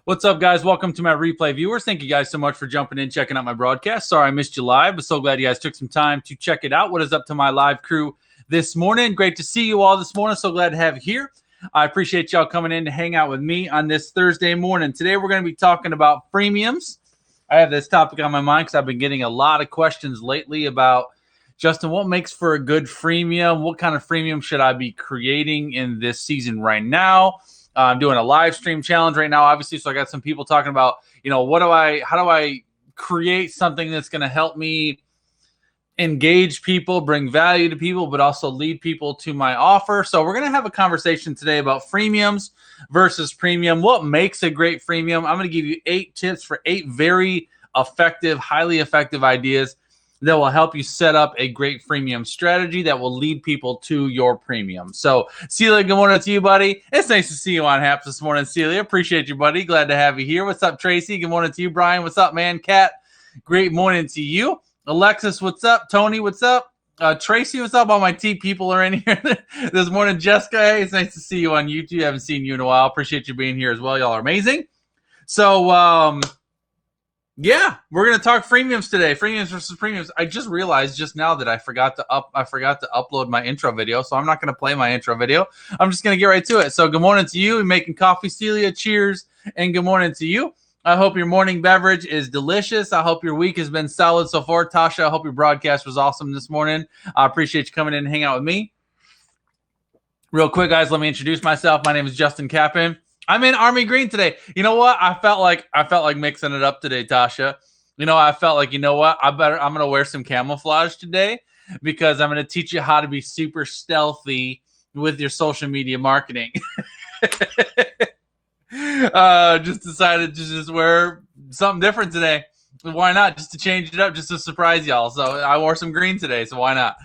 What's up, guys? Welcome to my replay viewers. Thank you guys so much for jumping in, checking out my broadcast. Sorry I missed you live, but so glad you guys took some time to check it out. What is up to my live crew this morning? Great to see you all this morning. So glad to have you here. I appreciate y'all coming in to hang out with me on this Thursday morning. Today, we're going to be talking about freemiums. I have this topic on my mind because I've been getting a lot of questions lately about, Justin, what makes for a good freemium? What kind of freemium should I be creating in this season right now? I'm doing a live stream challenge right now, obviously. So I got some people talking about, how do I create something that's going to help me engage people, bring value to people, but also lead people to my offer. So we're going to have a conversation today about freemiums versus premium. What makes a great freemium? I'm going to give you 8 tips for 8 very effective, highly effective ideas that will help you set up a great freemium strategy that will lead people to your premium. So, Celia, good morning to you, buddy. It's nice to see you on Haps this morning, Celia. Appreciate you, buddy. Glad to have you here. What's up, Tracy? Good morning to you, Brian. What's up, man? Kat, great morning to you. Alexis, what's up? Tony, what's up? Tracy, what's up? All my T people are in here this morning. Jessica, hey, it's nice to see you on YouTube. I haven't seen you in a while. Appreciate you being here as well. Y'all are amazing. So, yeah, we're gonna talk freemiums today. Freemiums versus premiums. I just realized just now that I forgot to upload my intro video, so I'm not gonna play my intro video. I'm just gonna get right to it. So good morning to you. We're making coffee, Celia. Cheers, and good morning to you. I hope your morning beverage is delicious. I hope your week has been solid so far. Tasha, I hope your broadcast was awesome this morning. I appreciate you coming in and hanging out with me. Real quick, guys, let me introduce myself. My name is Justin Kappan. I'm in Army Green today. You know what? I felt like mixing it up today, Tasha. I felt like, I'm going to wear some camouflage today because I'm going to teach you how to be super stealthy with your social media marketing. Just decided to just wear something different today. Why not? Just to change it up, just to surprise y'all. So I wore some green today, so why not?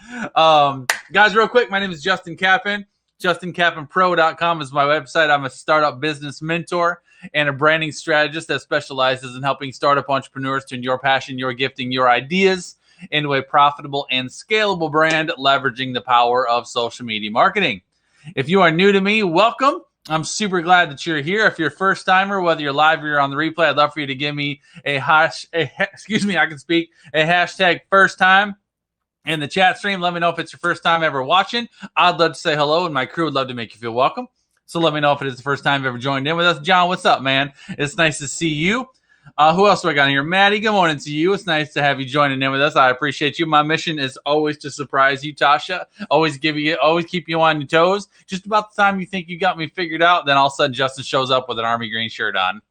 Guys, real quick, my name is Justin Kappan. JustinKappanPro.com is my website. I'm a startup business mentor and a branding strategist that specializes in helping startup entrepreneurs turn your passion, your gifting, your ideas into a profitable and scalable brand, leveraging the power of social media marketing. If you are new to me, welcome. I'm super glad that you're here. If you're a first timer, whether you're live or you're on the replay, I'd love for you to give me a hashtag first time in the chat stream. Let me know if it's your first time ever watching. I'd love to say hello, and my crew would love to make you feel welcome. So let me know if it is the first time you've ever joined in with us. John, what's up, man? It's nice to see you. Who else do I got in here? Maddie, good morning to you. It's nice to have you joining in with us. I appreciate you. My mission is always to surprise you, Tasha. Always keep you on your toes. Just about the time you think you got me figured out, then all of a sudden Justin shows up with an Army Green shirt on.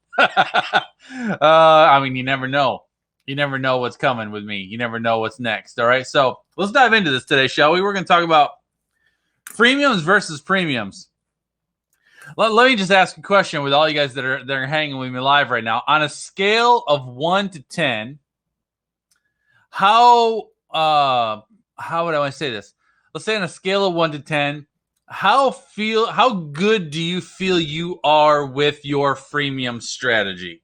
You never know. You never know what's coming with me. You never know what's next. All right. So let's dive into this today, shall we? We're going to talk about freemiums versus premiums. Let me just ask a question with all you guys that are hanging with me live right now. On a scale of 1 to 10, how would I want to say this? Let's say on a scale of 1 to 10, how good do you feel you are with your freemium strategy?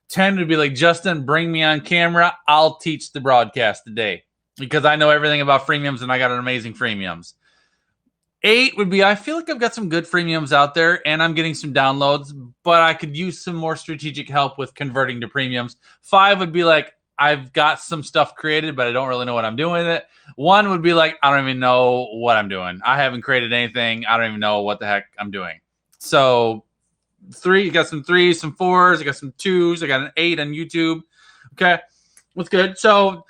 10 would be like, Justin, bring me on camera. I'll teach the broadcast today because I know everything about freemiums and I got an amazing freemiums. 8 would be, I feel like I've got some good freemiums out there and I'm getting some downloads, but I could use some more strategic help with converting to premiums. 5 would be like, I've got some stuff created, but I don't really know what I'm doing with it. 1 would be like, I don't even know what I'm doing. I haven't created anything. I don't even know what the heck I'm doing. So 3, you got some 3s, some 4s, I got some 2s, I got an 8 on YouTube. Okay, that's good. So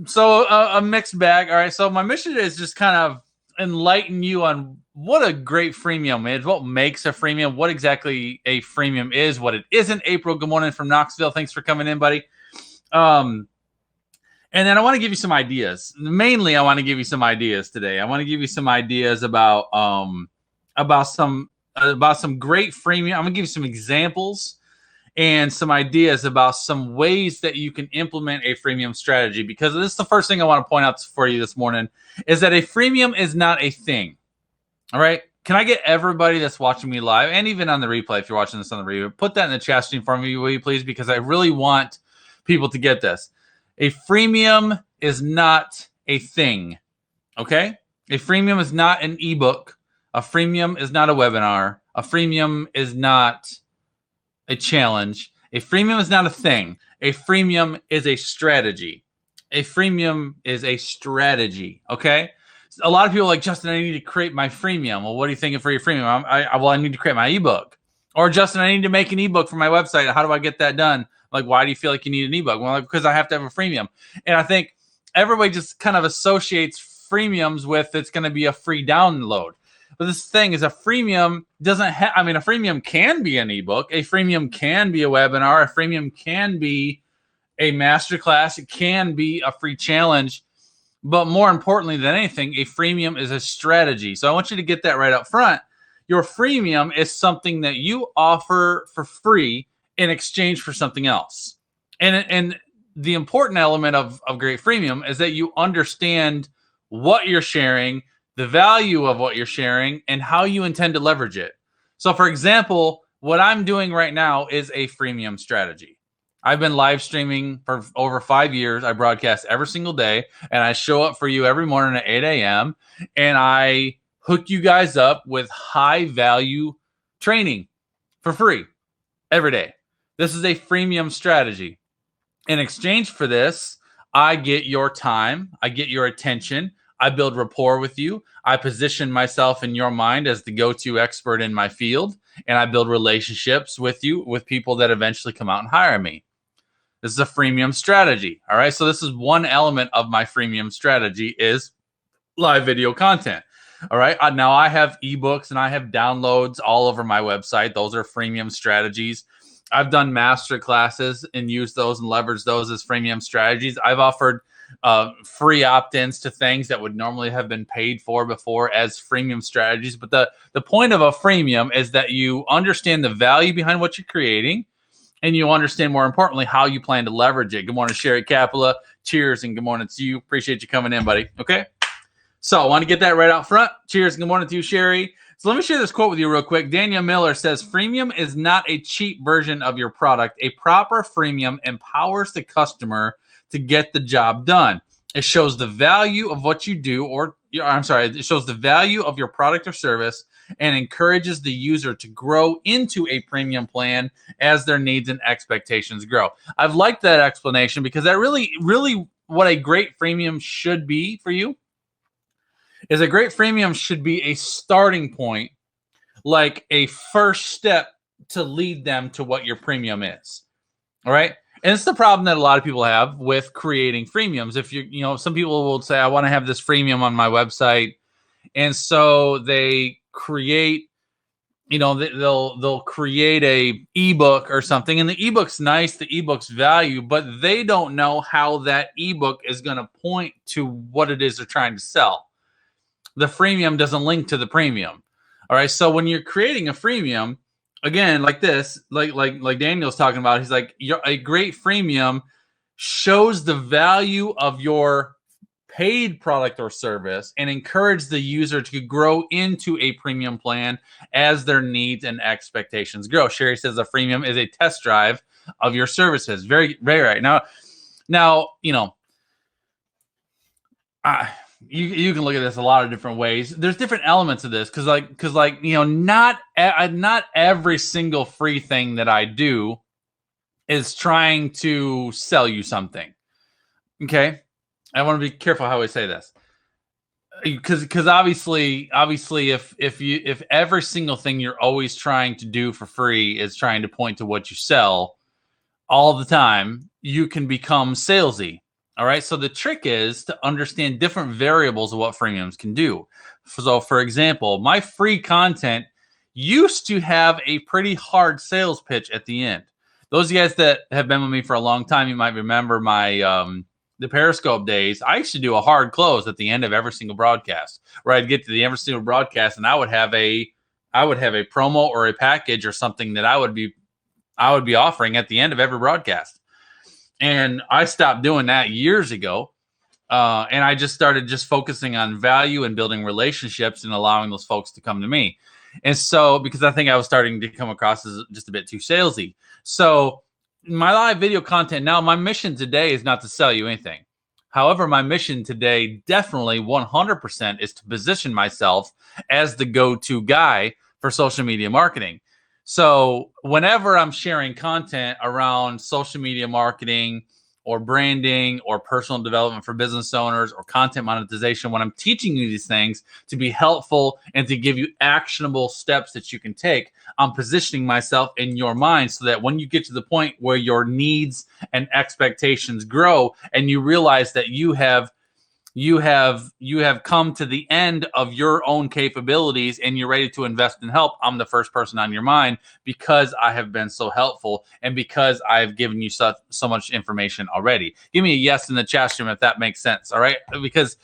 a mixed bag. All right, so my mission is just kind of enlighten you on what a great freemium is, what makes a freemium, what exactly a freemium is, what it isn't. April, good morning from Knoxville. Thanks for coming in, buddy. And then I want to give you some ideas. Mainly, I want to give you some ideas today. I want to give you some ideas about some great freemium. I'm gonna give you some examples and some ideas about some ways that you can implement a freemium strategy, because this is the first thing I want to point out for you this morning is that a freemium is not a thing. All right. Can I get everybody that's watching me live and even on the replay, if you're watching this on the replay, put that in the chat stream for me, will you please? Because I really want people to get this. A freemium is not a thing. Okay. A freemium is not an ebook. A freemium is not a webinar. A freemium is not a challenge. A freemium is not a thing. A freemium is a strategy. A freemium is a strategy. Okay. A lot of people are like, Justin, I need to create my freemium. Well, what are you thinking for your freemium? I need to create my ebook. Or Justin, I need to make an ebook for my website. How do I get that done? Like, why do you feel like you need an ebook? Well, like, because I have to have a freemium. And I think everybody just kind of associates freemiums with it's going to be a free download. But this thing is a freemium doesn't have, I mean, a freemium can be an ebook. A freemium can be a webinar. A freemium can be a masterclass. It can be a free challenge. But more importantly than anything, a freemium is a strategy. So I want you to get that right up front. Your freemium is something that you offer for free in exchange for something else. And the important element of great freemium is that you understand what you're sharing, the value of what you're sharing, and how you intend to leverage it. So for example, what I'm doing right now is a freemium strategy. I've been live streaming for over 5 years. I broadcast every single day, and I show up for you every morning at 8 a.m. and I hook you guys up with high value training for free every day. This is a freemium strategy. In exchange for this, I get your time, I get your attention, I build rapport with you, I position myself in your mind as the go-to expert in my field, and I build relationships with you, with people that eventually come out and hire me. This is a freemium strategy. All right. So this is one element of my freemium strategy is live video content. All right. Now I have ebooks and I have downloads all over my website. Those are freemium strategies. I've done master classes and used those and leveraged those as freemium strategies. I've offered free opt-ins to things that would normally have been paid for before as freemium strategies. But the point of a freemium is that you understand the value behind what you're creating, and you understand, more importantly, how you plan to leverage it. Good morning, Sherry Capula. Cheers, and good morning to you. Appreciate you coming in, buddy. Okay? So I want to get that right out front. Cheers, and good morning to you, Sherry. So let me share this quote with you real quick. Daniel Miller says, freemium is not a cheap version of your product. A proper freemium empowers the customer to get the job done. It shows the value of what you do, it shows the value of your product or service and encourages the user to grow into a premium plan as their needs and expectations grow. I've liked that explanation because that really what a great freemium should be for you is a great freemium should be a starting point, like a first step to lead them to what your premium is. All right. And it's the problem that a lot of people have with creating freemiums. If some people will say, I want to have this freemium on my website. And so they create, they'll create a ebook or something, and the ebook's nice, the ebook's value, but they don't know how that ebook is going to point to what it is they're trying to sell. The freemium doesn't link to the premium. All right. So when you're creating a freemium, again, like this, like Daniel's talking about, he's like, a great freemium shows the value of your paid product or service and encourage the user to grow into a premium plan as their needs and expectations grow. Sherry says a freemium is a test drive of your services. Very, very right. Now, you can look at this a lot of different ways. There's different elements of this because not every single free thing that I do is trying to sell you something. Okay. I want to be careful how I say this, because obviously, if every single thing you're always trying to do for free is trying to point to what you sell all the time, you can become salesy. All right. So the trick is to understand different variables of what freemiums can do. So, for example, my free content used to have a pretty hard sales pitch at the end. Those of you guys that have been with me for a long time, you might remember my the Periscope days. I used to do a hard close at the end of every single broadcast, where I'd get to every single broadcast and I would have a promo or a package or something that I would be offering at the end of every broadcast. And I stopped doing that years ago. And I just started focusing on value and building relationships and allowing those folks to come to me. And so, because I think I was starting to come across as just a bit too salesy. So my live video content now, my mission today is not to sell you anything. However, my mission today definitely 100% is to position myself as the go-to guy for social media marketing. So whenever I'm sharing content around social media marketing or branding or personal development for business owners or content monetization, when I'm teaching you these things to be helpful and to give you actionable steps that you can take, I'm positioning myself in your mind so that when you get to the point where your needs and expectations grow and you realize that you have come to the end of your own capabilities and you're ready to invest in help, I'm the first person on your mind because I have been so helpful and because I've given you so much information already. Give me a yes in the chat stream if that makes sense. All right, because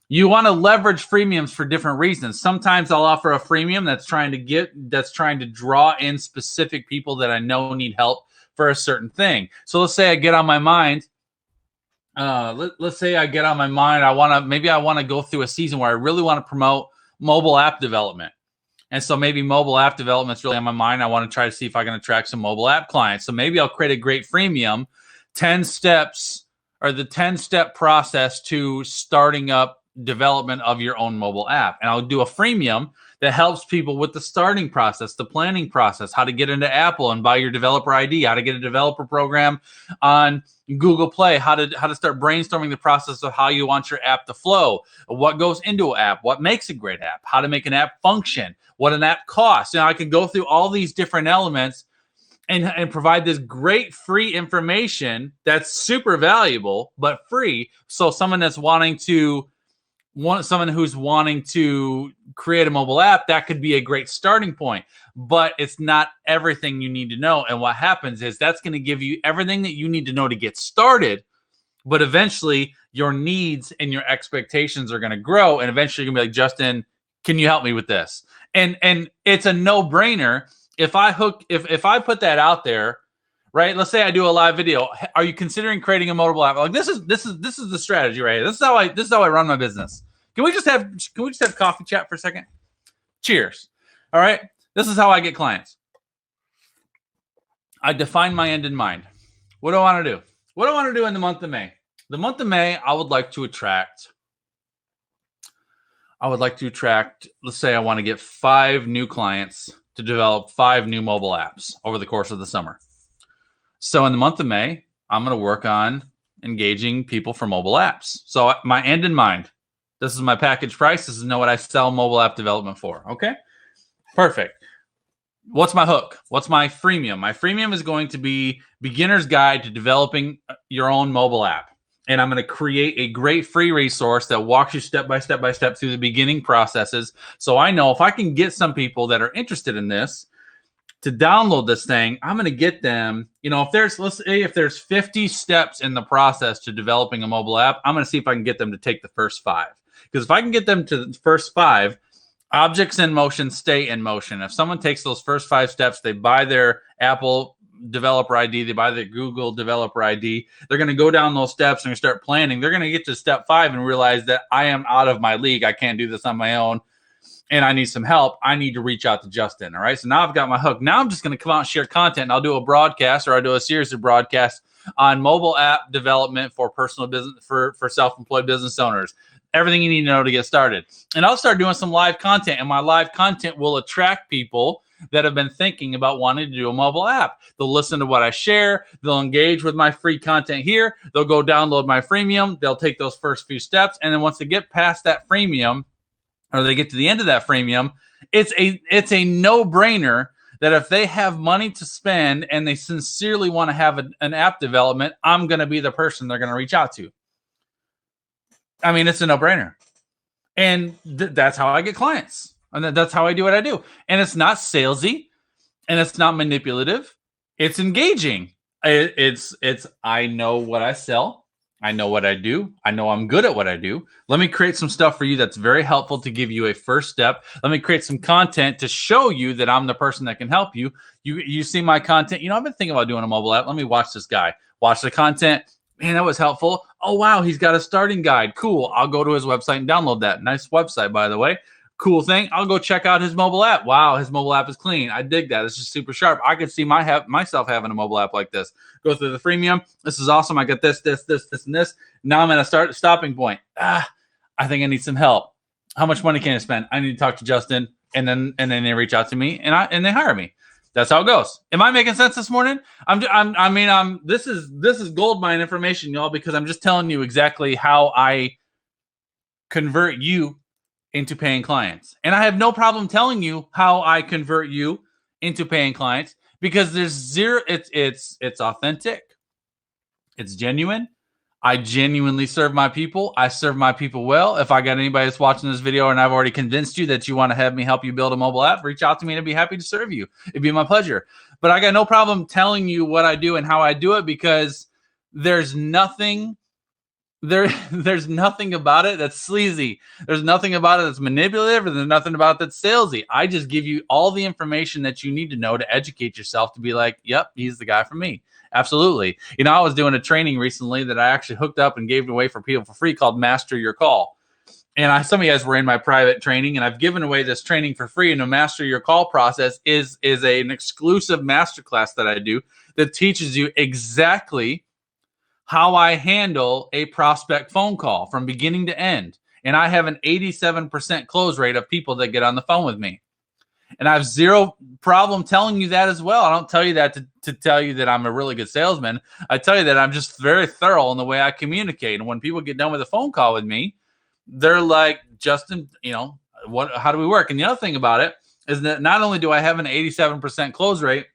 you want to leverage freemiums for different reasons. Sometimes I'll offer a freemium that's trying to draw in specific people that I know need help for a certain thing. So let's say I get on my mind. Let's say I get on my mind. I want to go through a season where I really want to promote mobile app development. And so maybe mobile app development is really on my mind. I want to try to see if I can attract some mobile app clients. So maybe I'll create a great freemium, 10 steps or the 10-step process to starting up development of your own mobile app. And I'll do a freemium that helps people with the starting process, the planning process, how to get into Apple and buy your developer ID, how to get a developer program on Google Play, how to start brainstorming the process of how you want your app to flow, what goes into an app, what makes a great app, how to make an app function, what an app costs. I can go through all these different elements and provide this great free information that's super valuable but free. So someone who's wanting to create a mobile app, that could be a great starting point, but it's not everything you need to know. And what happens is that's going to give you everything that you need to know to get started, but eventually your needs and your expectations are going to grow, and eventually you're going to be like, Justin, can you help me with this? And it's a no-brainer. If I put that out there, right? Let's say I do a live video. Are you considering creating a mobile app? Like this is the strategy right here. This is how I run my business. Can we just have coffee chat for a second? Cheers. All right. This is how I get clients. I define my end in mind. What do I want to do? What do I want to do in the month of May? The month of May, I would like to attract, let's say I want to get 5 new clients to develop 5 new mobile apps over the course of the summer. So in the month of May, I'm going to work on engaging people for mobile apps. So my end in mind, this is my package price. This is what I sell mobile app development for. Okay, perfect. What's my hook? What's my freemium? My freemium is going to be Beginner's Guide to Developing Your Own Mobile App. And I'm going to create a great free resource that walks you step by step through the beginning processes. So I know if I can get some people that are interested in this to download this thing, I'm going to get them, if there's 50 steps in the process to developing a mobile app, I'm going to see if I can get them to take the first 5. Because if I can get them to the first 5, objects in motion stay in motion. If someone takes those first 5 steps, they buy their Apple developer ID, they buy their Google developer ID, they're going to go down those steps and start planning. They're going to get to step 5 and realize that I am out of my league. I can't do this on my own and I need some help. I need to reach out to Justin. All right. So now I've got my hook. Now I'm just going to come out and share content, and I'll do a broadcast, or I'll do a series of broadcasts on mobile app development for personal business, for self-employed business owners. Everything you need to know to get started. And I'll start doing some live content, and my live content will attract people that have been thinking about wanting to do a mobile app. They'll listen to what I share. They'll engage with my free content here. They'll go download my freemium. They'll take those first few steps. And then once they get past that freemium, or they get to the end of that freemium, it's a no-brainer that if they have money to spend and they sincerely want to have an app development, I'm going to be the person they're going to reach out to. I mean, it's a no-brainer. And that's how I get clients. And that's how I do what I do. And it's not salesy, and it's not manipulative. It's engaging. It's I know what I sell. I know what I do. I know I'm good at what I do. Let me create some stuff for you that's very helpful to give you a first step. Let me create some content to show you that I'm the person that can help you. You see my content. I've been thinking about doing a mobile app. Let me watch this guy. Watch the content. Man, that was helpful. Oh, wow, he's got a starting guide. Cool. I'll go to his website and download that. Nice website, by the way. Cool thing. I'll go check out his mobile app. Wow, his mobile app is clean. I dig that. It's just super sharp. I could see myself having a mobile app like this. Go through the freemium. This is awesome. I got this, and this. Now I'm at a stopping point. I think I need some help. How much money can I spend? I need to talk to Justin, and then they reach out to me, and they hire me. That's how it goes. Am I making sense this morning? This is gold mine information, y'all, because I'm just telling you exactly how I convert you into paying clients. And I have no problem telling you how I convert you into paying clients because there's zero, it's authentic. It's genuine. I genuinely serve my people. I serve my people well. If I got anybody that's watching this video and I've already convinced you that you want to have me help you build a mobile app, reach out to me and I'd be happy to serve you. It'd be my pleasure. But I got no problem telling you what I do and how I do it because there's nothing about it that's sleazy. There's nothing about it that's manipulative, and there's nothing about it that's salesy. I just give you all the information that you need to know to educate yourself to be like, yep, he's the guy for me. Absolutely. You know, I was doing a training recently that I actually hooked up and gave away for people for free called Master Your Call. And some of you guys were in my private training, and I've given away this training for free. And the Master Your Call process is an exclusive masterclass that I do that teaches you exactly how I handle a prospect phone call from beginning to end. And I have an 87% close rate of people that get on the phone with me. And I have zero problem telling you that as well. I don't tell you that to tell you that I'm a really good salesman. I tell you that I'm just very thorough in the way I communicate. And when people get done with a phone call with me, they're like, Justin, you know, how do we work? And the other thing about it is that not only do I have an 87% close rate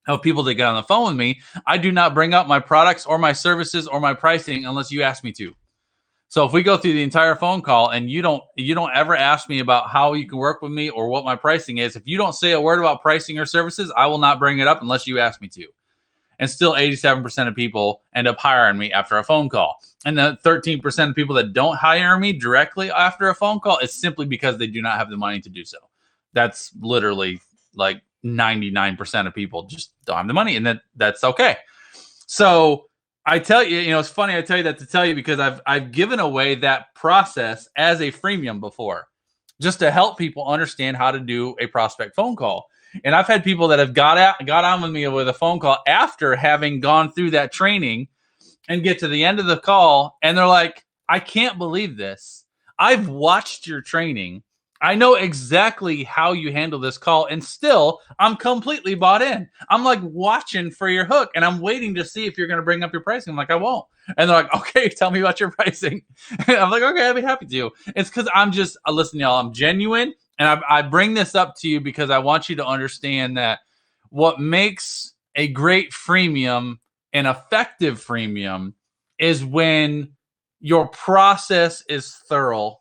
of people that get on the phone with me, I do not bring up my products or my services or my pricing unless you ask me to. So if we go through the entire phone call and you don't ever ask me about how you can work with me or what my pricing is, if you don't say a word about pricing or services, I will not bring it up unless you ask me to. And still 87% of people end up hiring me after a phone call. And the 13% of people that don't hire me directly after a phone call is simply because they do not have the money to do so. That's literally like 99% of people just don't have the money, and that's okay. So I tell you, it's funny I tell you that to tell you because I've given away that process as a freemium before, just to help people understand how to do a prospect phone call. And I've had people that have got on with me with a phone call after having gone through that training and get to the end of the call, and they're like, I can't believe this. I've watched your training. I know exactly how you handle this call, and still, I'm completely bought in. I'm like watching for your hook, and I'm waiting to see if you're going to bring up your pricing. I'm like, I won't. And they're like, okay, tell me about your pricing. And I'm like, okay, I'd be happy to. It's because I'm just, listen, y'all, I'm genuine, and I bring this up to you because I want you to understand that what makes a great freemium an effective freemium is when your process is thorough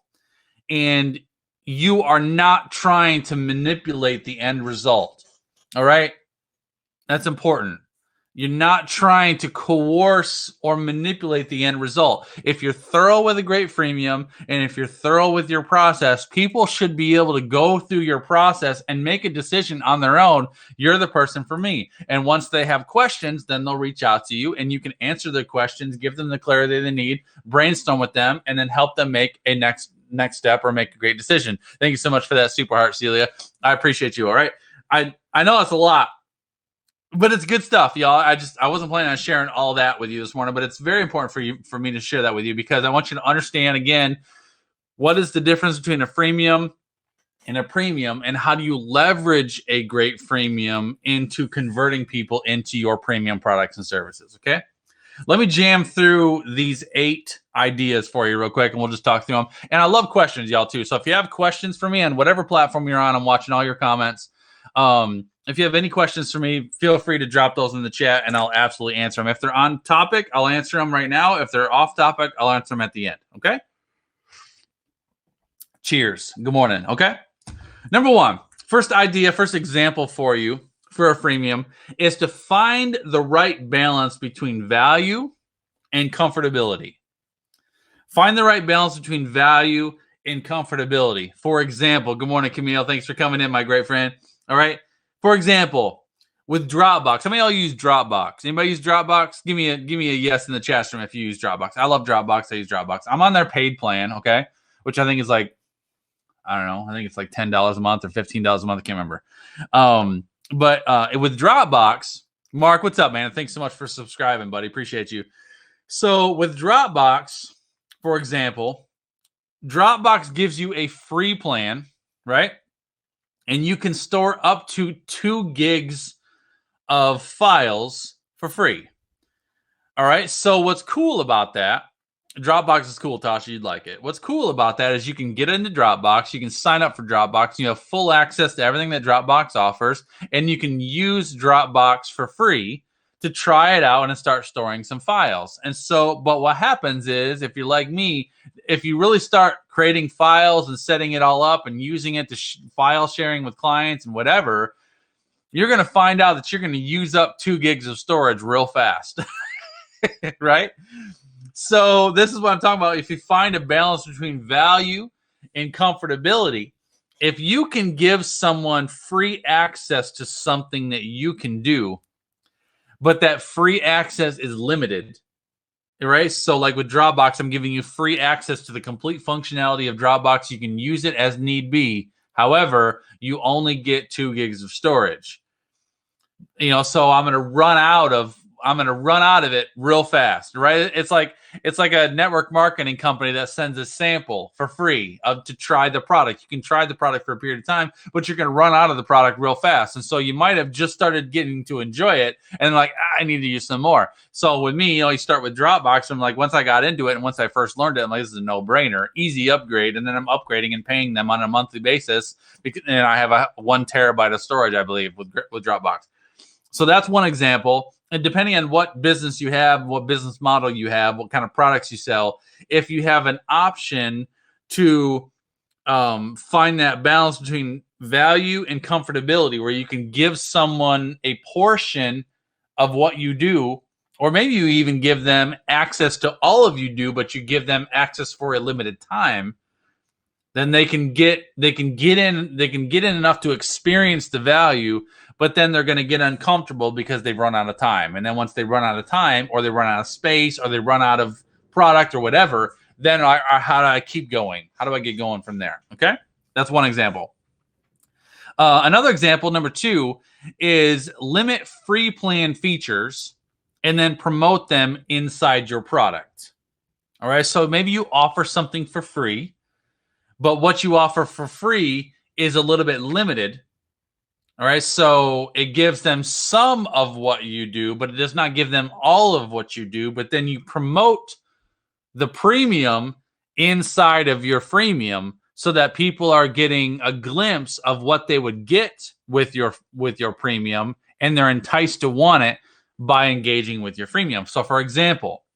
and you are not trying to manipulate the end result. All right? That's important. You're not trying to coerce or manipulate the end result. If you're thorough with a great freemium and if you're thorough with your process, people should be able to go through your process and make a decision on their own. You're the person for me. And once they have questions, then they'll reach out to you and you can answer their questions, give them the clarity they need, brainstorm with them, and then help them make a next step or make a great decision. Thank you so much for that super heart, Celia. I appreciate you. All right. I know that's a lot, but it's good stuff, y'all. I wasn't planning on sharing all that with you this morning, but it's very important for me to share that with you because I want you to understand again, what is the difference between a freemium and a premium, and how do you leverage a great freemium into converting people into your premium products and services? Okay. Let me jam through these 8 ideas for you real quick, and we'll just talk through them. And I love questions, y'all, too. So if you have questions for me on whatever platform you're on, I'm watching all your comments. If you have any questions for me, feel free to drop those in the chat, and I'll absolutely answer them. If they're on topic, I'll answer them right now. If they're off topic, I'll answer them at the end, okay? Cheers. Good morning, okay? Number 1, first idea, first example for you for a freemium is to find the right balance between value and comfortability. Find the right balance between value and comfortability. For example, good morning, Camille. Thanks for coming in, my great friend. All right. For example, with Dropbox. How many of y'all use Dropbox? Anybody use Dropbox? Give me a yes in the chat room if you use Dropbox. I love Dropbox. I use Dropbox. I'm on their paid plan, okay? Which I think is like, I don't know. I think it's like $10 a month or $15 a month. I can't remember. But with Dropbox, Mark, what's up, man? Thanks so much for subscribing, buddy. Appreciate you. So with Dropbox, for example, Dropbox gives you a free plan, right? and you can store up to 2 gigs of files for free. All right. So what's cool about that? Dropbox is cool, Tasha. You'd like it. What's cool about that is you can get into Dropbox. You can sign up for Dropbox. You have full access to everything that Dropbox offers, and you can use Dropbox for free to try it out and start storing some files. And so, but what happens is, if you're like me, if you really start creating files and setting it all up and using it to file sharing with clients and whatever, you're going to find out that you're going to use up 2 gigs of storage real fast. Right? So this is what I'm talking about. If you find a balance between value and comfortability, if you can give someone free access to something that you can do, but that free access is limited, right? So like with Dropbox, I'm giving you free access to the complete functionality of Dropbox. You can use it as need be. However, you only get 2 gigs of storage. So I'm going to run out of it real fast, right? It's like a network marketing company that sends a sample for free to try the product. You can try the product for a period of time, but you're going to run out of the product real fast. And so you might have just started getting to enjoy it and like, I need to use some more. So with me, you start with Dropbox. I'm like, once I got into it and once I first learned it, I'm like, this is a no-brainer, easy upgrade. And then I'm upgrading and paying them on a monthly basis. And I have 1 terabyte of storage, I believe, with Dropbox. So that's one example. And depending on what business you have, what business model you have, what kind of products you sell, if you have an option to find that balance between value and comfortability, where you can give someone a portion of what you do, or maybe you even give them access to all of you do, but you give them access for a limited time, then they can get in enough to experience the value, but then they're going to get uncomfortable because they've run out of time. And then once they run out of time, or they run out of space, or they run out of product or whatever, then how do I keep going? How do I get going from there? Okay, that's one example. Another example, number 2, is limit free plan features and then promote them inside your product. All right, so maybe you offer something for free, but what you offer for free is a little bit limited. All right, so it gives them some of what you do, but it does not give them all of what you do. But then you promote the premium inside of your freemium so that people are getting a glimpse of what they would get with your premium, and they're enticed to want it by engaging with your freemium. So for example,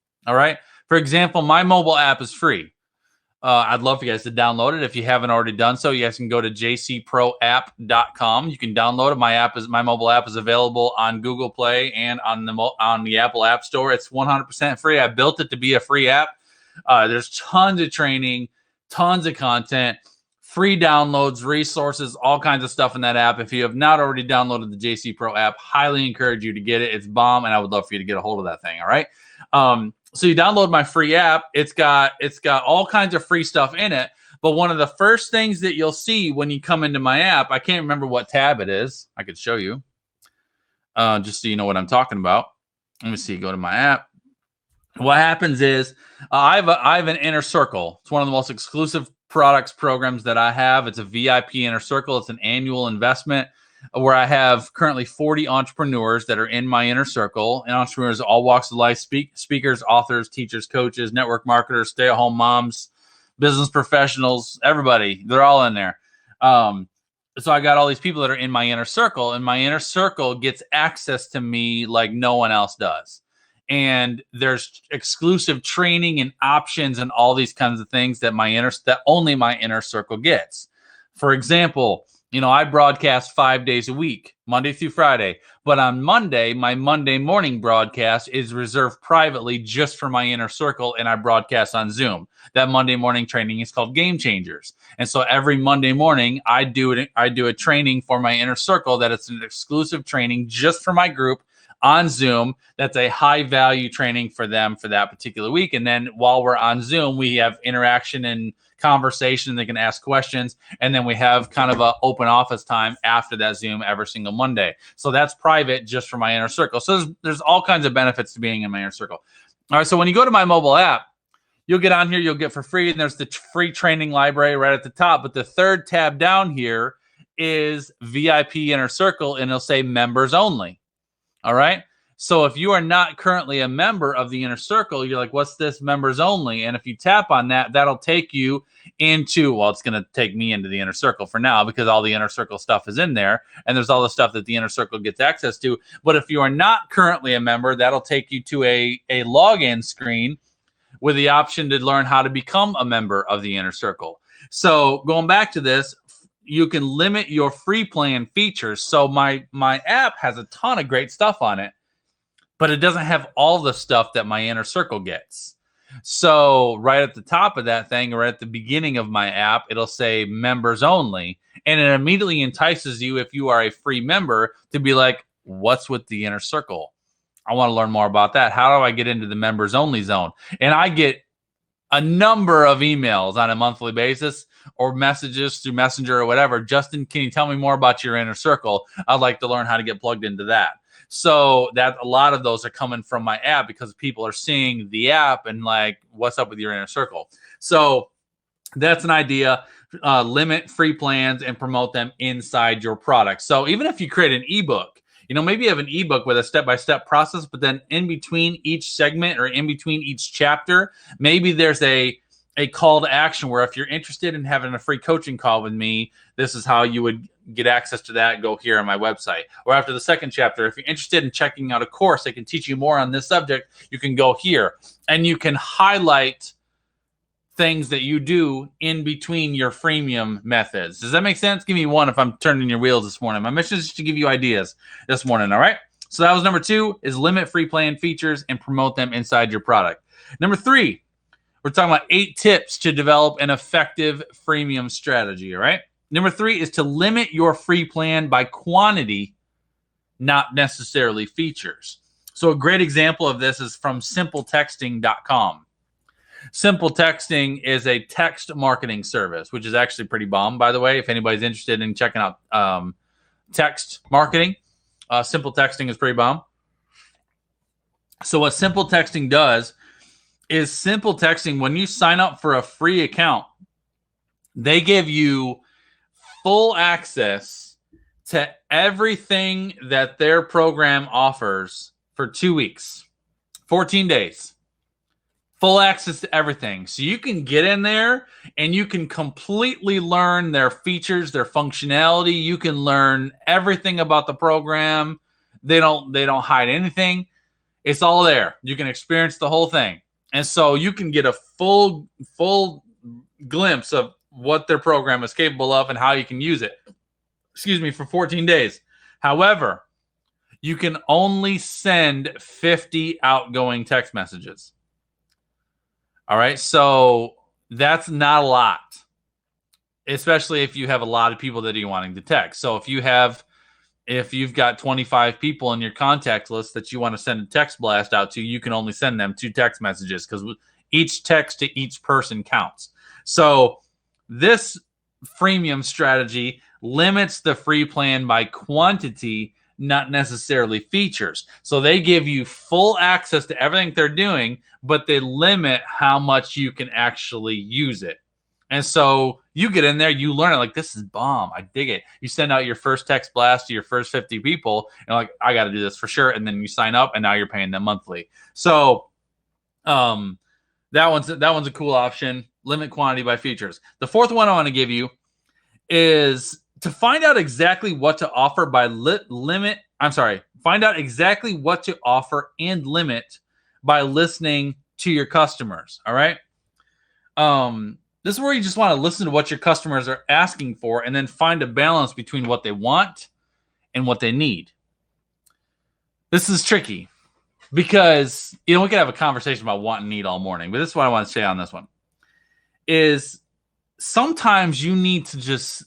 my mobile app is free. I'd love for you guys to download it. If you haven't already done so, you guys can go to jcproapp.com. You can download it. My mobile app is available on Google Play and on the Apple App Store. It's 100% free. I built it to be a free app. There's tons of training, tons of content, free downloads, resources, all kinds of stuff in that app. If you have not already downloaded the JC Pro app, highly encourage you to get it. It's bomb, and I would love for you to get a hold of that thing. All right. So you download my free app. It's got all kinds of free stuff in it. But one of the first things that you'll see when you come into my app, I can't remember what tab it is. I could show you, just so you know what I'm talking about. Let me see. Go to my app. What happens is I have an inner circle. It's one of the most exclusive programs that I have. It's a VIP inner circle. It's an annual investment where I have currently 40 entrepreneurs that are in my inner circle, and entrepreneurs of all walks of life, speakers, authors, teachers, coaches, network marketers, stay-at-home moms, business professionals, everybody. They're all in there. So I got all these people that are in my inner circle, and my inner circle gets access to me like no one else does. And there's exclusive training and options and all these kinds of things that only my inner circle gets. For example, I broadcast 5 days a week, Monday through Friday. But on Monday, my Monday morning broadcast is reserved privately just for my inner circle, and I broadcast on Zoom. That Monday morning training is called Game Changers. And so every Monday morning, I do a training for my inner circle that it's an exclusive training just for my group on Zoom. That's a high value training for them for that particular week. And then while we're on Zoom, we have interaction and conversation. They can ask questions. And then we have kind of an open office time after that Zoom every single Monday. So that's private just for my inner circle. So there's all kinds of benefits to being in my inner circle. All right. So when you go to my mobile app, you'll get on here, you'll get for free. And there's the free training library right at the top. But the third tab down here is VIP Inner Circle, and it'll say members only. All right. So if you are not currently a member of the Inner Circle, you're like, what's this members only? And if you tap on that, that'll take you into, well, it's going to take me into the Inner Circle for now because all the Inner Circle stuff is in there. And there's all the stuff that the Inner Circle gets access to. But if you are not currently a member, that'll take you to a login screen with the option to learn how to become a member of the Inner Circle. So going back to this, you can limit your free plan features. So my app has a ton of great stuff on it, but it doesn't have all the stuff that my Inner Circle gets. So right at the top of that thing, or at the beginning of my app, it'll say members only. And it immediately entices you, if you are a free member, to be like, what's with the Inner Circle? I want to learn more about that. How do I get into the members only zone? And I get a number of emails on a monthly basis or messages through Messenger or whatever. Justin, can you tell me more about your Inner Circle? I'd like to learn how to get plugged into that. So that a lot of those are coming from my app because people are seeing the app and like, what's up with your Inner Circle? So that's an idea. Limit free plans and promote them inside your product. So even if you create an ebook, maybe you have an ebook with a step-by-step process, but then in between each segment or in between each chapter, maybe there's a call to action where if you're interested in having a free coaching call with me, this is how you would get access to that. Go here on my website. Or after the second chapter, if you're interested in checking out a course that can teach you more on this subject, you can go here. And you can highlight things that you do in between your freemium methods. Does that make sense? Give me one if I'm turning your wheels this morning. My mission is just to give you ideas this morning, all right? So that was number 2, is limit free plan features and promote them inside your product. Number 3, we're talking about 8 tips to develop an effective freemium strategy, all right? Number 3 is to limit your free plan by quantity, not necessarily features. So a great example of this is from simpletexting.com. Simple Texting is a text marketing service, which is actually pretty bomb, by the way. If anybody's interested in checking out text marketing, Simple Texting is pretty bomb. So what Simple Texting does is Simple Texting, when you sign up for a free account, they give you full access to everything that their program offers for 2 weeks, 14 days. Full access to everything. So you can get in there and you can completely learn their features, their functionality. You can learn everything about the program. They don't hide anything. It's all there. You can experience the whole thing. And so you can get a full glimpse of what their program is capable of and how you can use it. For 14 days. However, you can only send 50 outgoing text messages. All right, so that's not a lot, especially if you have a lot of people that you're wanting to text. So if you've got 25 people in your contact list that you want to send a text blast out to, you can only send them 2 text messages because each text to each person counts. So this freemium strategy limits the free plan by quantity, not necessarily features. So they give you full access to everything they're doing, but they limit how much you can actually use it. And so you get in there, you learn it, like, this is bomb. I dig it. You send out your first text blast to your first 50 people, and like, I got to do this for sure. And then you sign up, and now you're paying them monthly. So that one's a cool option. Limit quantity by features. The 4th one I want to give you is to find out exactly what to offer find out exactly what to offer and limit by listening to your customers. All right. This is where you just want to listen to what your customers are asking for and then find a balance between what they want and what they need. This is tricky because, we could have a conversation about want and need all morning, but this is what I want to say on this one is sometimes you need to just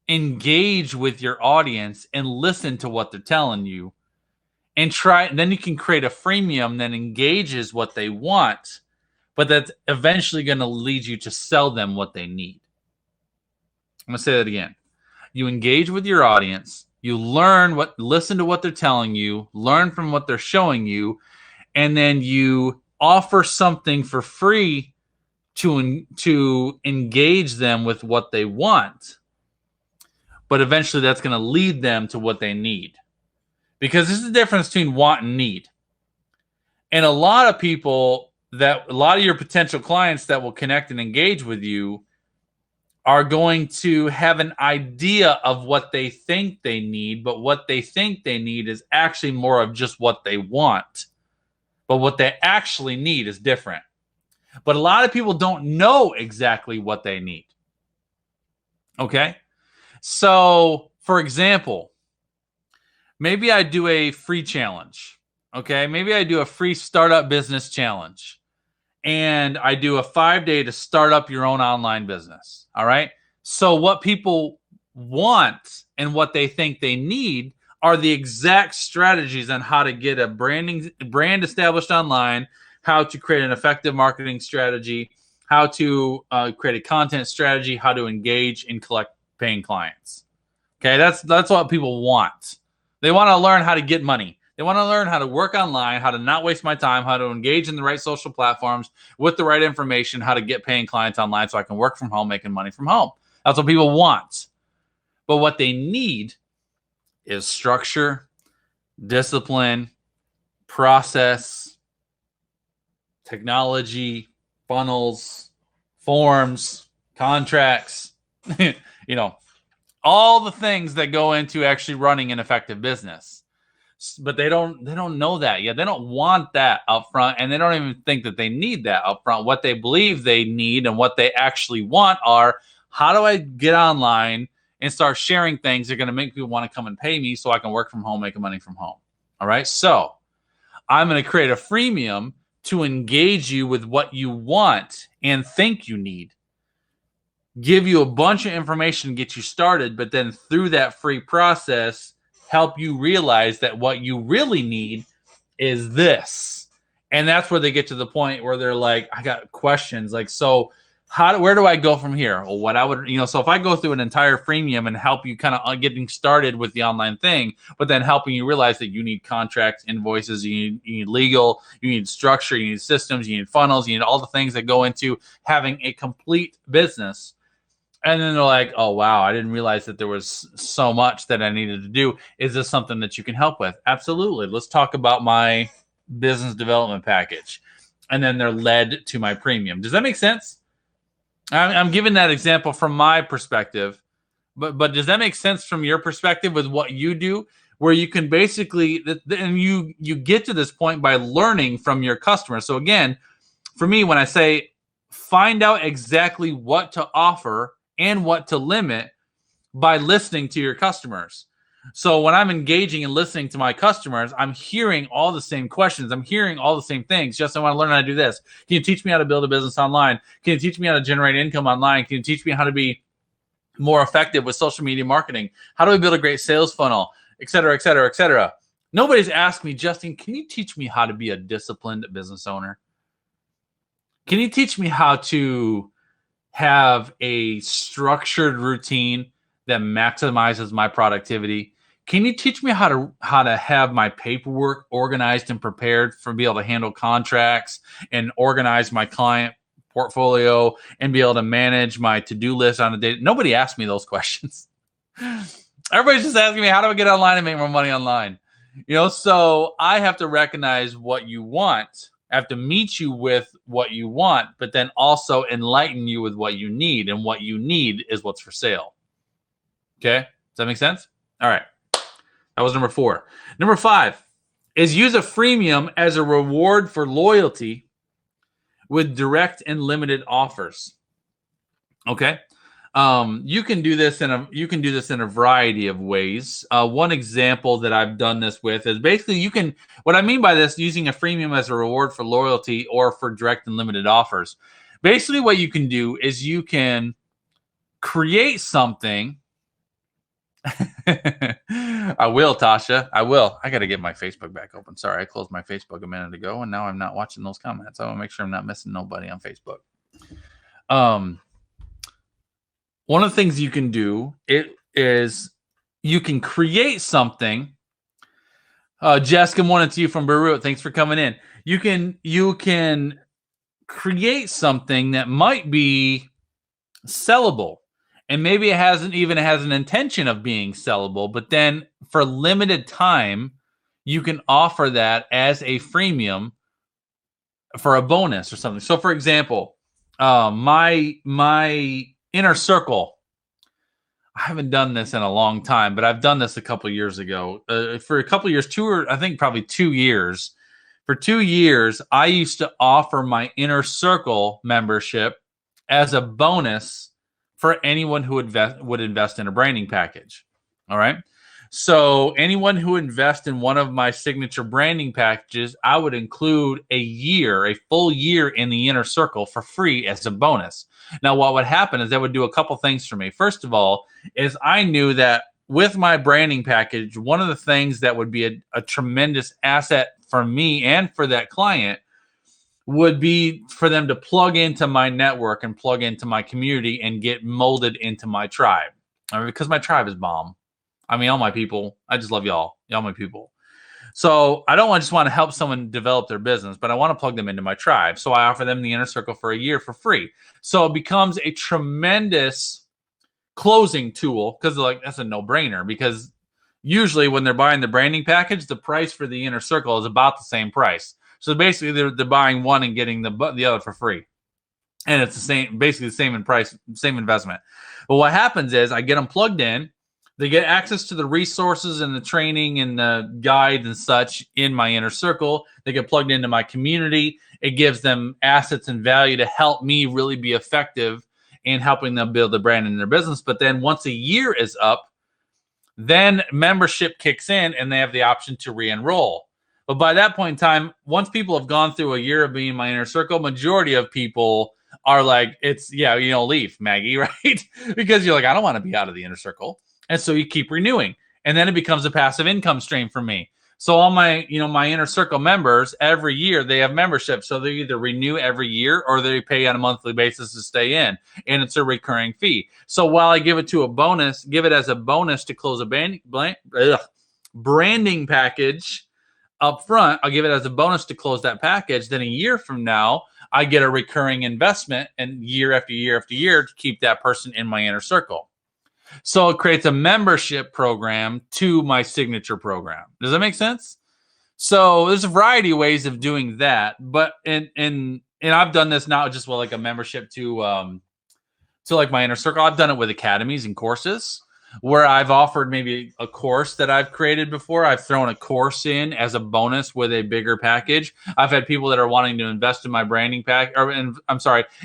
engage with your audience and listen to what they're telling you and then you can create a freemium that engages what they want, but that's eventually going to lead you to sell them what they need. I'm going to say that again. You engage with your audience, you listen to what they're telling you, learn from what they're showing you, and then you offer something for free to engage them with what they want. but eventually that's going to lead them to what they need. Because this is the difference between want and need. And a lot of your potential clients that will connect and engage with you are going to have an idea of what they think they need, but what they think they need is actually more of just what they want. But what they actually need is different. But a lot of people don't know exactly what they need. Okay? So, for example, maybe I do a free challenge. Okay? Maybe I do a free startup business challenge. And I do a 5-day to start up your own online business. All right? So what people want and what they think they need are the exact strategies on how to get a brand established online, how to create an effective marketing strategy, how to create a content strategy, how to engage and collect paying clients. Okay, that's what people want. They want to learn how to get money. They want to learn how to work online, how to not waste my time, how to engage in the right social platforms with the right information, how to get paying clients online so I can work from home, making money from home. That's what people want. But what they need is structure, discipline, process, technology, funnels, forms, contracts, all the things that go into actually running an effective business. But they don't know that yet. They don't want that up front, and they don't even think that they need that up front. What they believe they need and what they actually want are, how do I get online and start sharing things that are going to make people want to come and pay me so I can work from home, making money from home. All right. So I'm going to create a freemium to engage you with what you want and think you need. Give you a bunch of information to get you started, but then through that free process, help you realize that what you really need is this. And that's where they get to the point where they're like, I got questions. Like, so where do I go from here? Well, what I would, so if I go through an entire freemium and help you kind of getting started with the online thing, but then helping you realize that you need contracts, invoices, you need legal, you need structure, you need systems, you need funnels, you need all the things that go into having a complete business. And then they're like, oh, wow, I didn't realize that there was so much that I needed to do. Is this something that you can help with? Absolutely. Let's talk about my business development package. And then they're led to my premium. Does that make sense? I'm giving that example from my perspective, but does that make sense from your perspective with what you do, where you can basically, and you get to this point by learning from your customers. So again, for me, when I say find out exactly what to offer and what to limit by listening to your customers. So when I'm engaging and listening to my customers, I'm hearing all the same questions. I'm hearing all the same things. Just, I want to learn how to do this. Can you teach me how to build a business online? Can you teach me how to generate income online? Can you teach me how to be more effective with social media marketing? How do I build a great sales funnel? Et cetera, et cetera, et cetera. Nobody's asked me, Justin, can you teach me how to be a disciplined business owner? Can you teach me how to have a structured routine that maximizes my productivity? Can you teach me how to have my paperwork organized and prepared for be able to handle contracts and organize my client portfolio and be able to manage my to-do list on a day? Nobody asked me those questions. Everybody's just asking me, how do I get online and make more money online? So I have to recognize what you want. I have to meet you with what you want, but then also enlighten you with what you need. And what you need is what's for sale. Okay? Does that make sense? All right. That was number 4. Number 5 is use a freemium as a reward for loyalty with direct and limited offers. Okay? You can do this in a variety of ways. One example that I've done this with is basically what I mean by this, using a freemium as a reward for loyalty or for direct and limited offers. Basically what you can do is you can create something. I will, Tasha. I will. I got to get my Facebook back open. Sorry, I closed my Facebook a minute ago, and now I'm not watching those comments. I want to make sure I'm not missing nobody on Facebook. One of the things you can do is you can create something. Jessica, wanted to you from Beirut. Thanks for coming in. You can create something that might be sellable. and maybe it hasn't even has an intention of being sellable, but then for limited time, you can offer that as a freemium for a bonus or something. So, for example, my inner circle. I haven't done this in a long time, but I've done this a couple years ago. For a couple years, I think probably 2 years. For 2 years, I used to offer my inner circle membership as a bonus for anyone who would invest in a branding package. All right. So anyone who invests in one of my signature branding packages, I would include a full year in the inner circle for free as a bonus. Now, what would happen is that would do a couple things for me. First of all, is I knew that with my branding package, one of the things that would be a tremendous asset for me and for that client would be for them to plug into my network and plug into my community and get molded into my tribe. Because my tribe is bomb. I mean, all my people, I just love y'all my people. So I don't just want to help someone develop their business, but I want to plug them into my tribe. So I offer them the inner circle for a year for free. So it becomes a tremendous closing tool because that's a no-brainer, because usually when they're buying the branding package, the price for the inner circle is about the same price. So basically they're buying one and getting the other for free. And it's basically the same in price, same investment. But what happens is I get them plugged in. They get access to the resources and the training and the guides and such in my inner circle. They get plugged into my community. It gives them assets and value to help me really be effective in helping them build the brand in their business. But then once a year is up, then membership kicks in and they have the option to re-enroll. But by that point in time, once people have gone through a year of being in my inner circle, majority of people are like, leave, Maggie, right? Because you're like, I don't want to be out of the inner circle. And so you keep renewing. And then it becomes a passive income stream for me. So all my inner circle members, every year they have membership. So they either renew every year or they pay on a monthly basis to stay in. And it's a recurring fee. So while I give it as a bonus to close a branding package up front, I'll give it as a bonus to close that package. Then a year from now, I get a recurring investment, and year after year after year to keep that person in my inner circle. So it creates a membership program to my signature program. Does that make sense? So there's a variety of ways of doing that, but and I've done this now just with like a membership to like my inner circle. I've done it with academies and courses where I've offered maybe a course that I've created before. I've thrown a course in as a bonus with a bigger package. I've had people that are wanting to invest in my branding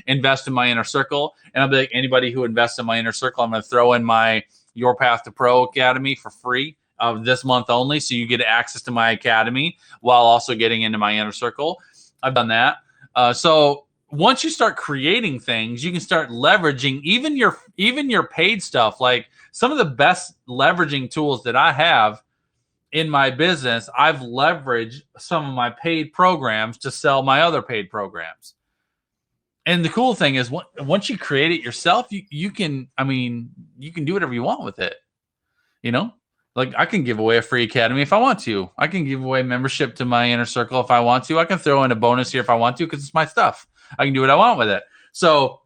invest in my inner circle. And I'll be like, anybody who invests in my inner circle, I'm going to throw in my Your Path to Pro Academy for free this month only. So you get access to my academy while also getting into my inner circle. I've done that. So once you start creating things, you can start leveraging even your paid stuff. Like some of the best leveraging tools that I have in my business, I've leveraged some of my paid programs to sell my other paid programs. And the cool thing is once you create it yourself, you can do whatever you want with it. Like I can give away a free academy if I want to. I can give away membership to my inner circle if I want to. I can throw in a bonus here if I want to because it's my stuff. I can do what I want with it. So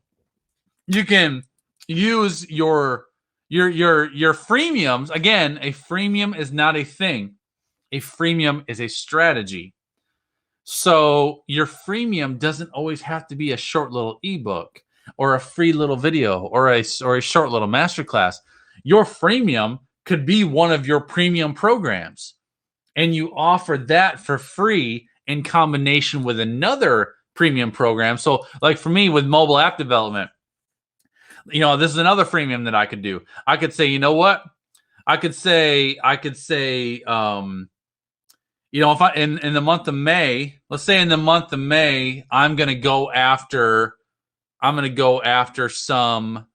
you can use your freemiums. Again, a freemium is not a thing. A freemium is a strategy. So your freemium doesn't always have to be a short little ebook or a free little video or a short little masterclass. Your freemium could be one of your premium programs, and you offer that for free in combination with another premium program. So like for me with mobile app development, this is another freemium that I could do. I could say, you know what? I could say, if I in the month of May, let's say in the month of May, I'm going to go after some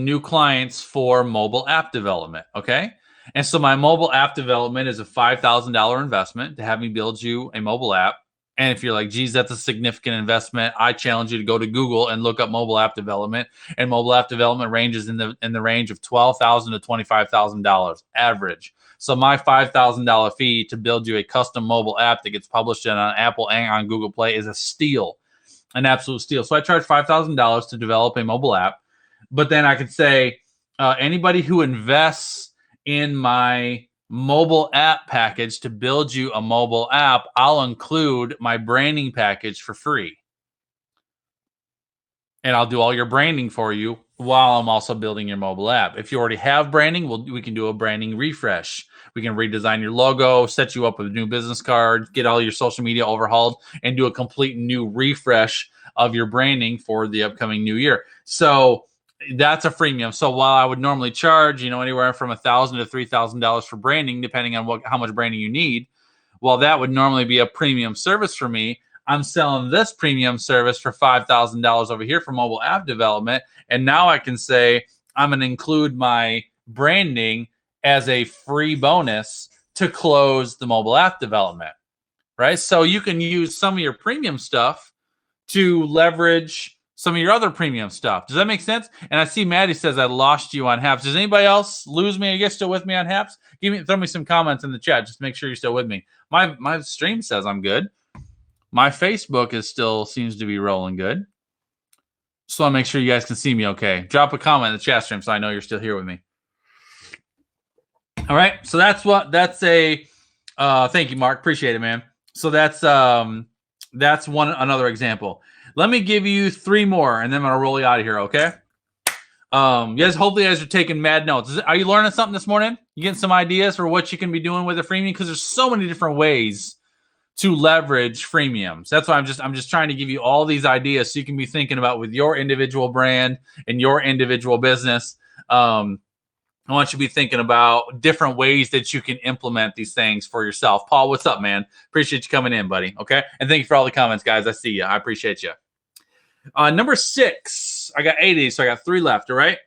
new clients for mobile app development. Okay. And so my mobile app development is a $5,000 investment to have me build you a mobile app. And if you're like, geez, that's a significant investment, I challenge you to go to Google and look up mobile app development. And mobile app development ranges in the range of $12,000 to $25,000 average. So my $5,000 fee to build you a custom mobile app that gets published on Apple and on Google Play is a steal. an absolute steal. So I charge $5,000 to develop a mobile app, but then I could say anybody who invests in my mobile app package to build you a mobile app, I'll include my branding package for free. And I'll do all your branding for you while I'm also building your mobile app. If you already have branding, we can do a branding refresh. We can redesign your logo, set you up with a new business card, get all your social media overhauled, and do a complete new refresh of your branding for the upcoming new year. So that's a freemium. So while I would normally charge, anywhere from $1,000 to $3,000 for branding, depending on how much branding you need, while that would normally be a premium service for me, I'm selling this premium service for $5,000 over here for mobile app development. And now I can say I'm going to include my branding as a free bonus to close the mobile app development, right? So you can use some of your premium stuff to leverage some of your other premium stuff. Does that make sense? And I see Maddie says I lost you on Haps. Does anybody else lose me? Are you guys still with me on Haps? Throw me some comments in the chat. Just make sure you're still with me. My stream says I'm good. My Facebook seems to be rolling good. Just want to make sure you guys can see me okay. Drop a comment in the chat stream so I know you're still here with me. All right. So that's thank you, Mark. Appreciate it, man. So that's another example. Let me give you 3 more and then I'm going to roll you out of here. Okay. Hopefully you guys are taking mad notes. Are you learning something this morning? You getting some ideas for what you can be doing with a freemium? Because there's so many different ways to leverage freemiums. That's why I'm just trying to give you all these ideas so you can be thinking about with your individual brand and your individual business. I want you to be thinking about different ways that you can implement these things for yourself. Paul, what's up, man? Appreciate you coming in, buddy. Okay. And thank you for all the comments, guys. I see you. I appreciate you. Number 6, I got 8 of these, so I got 3 left. All right.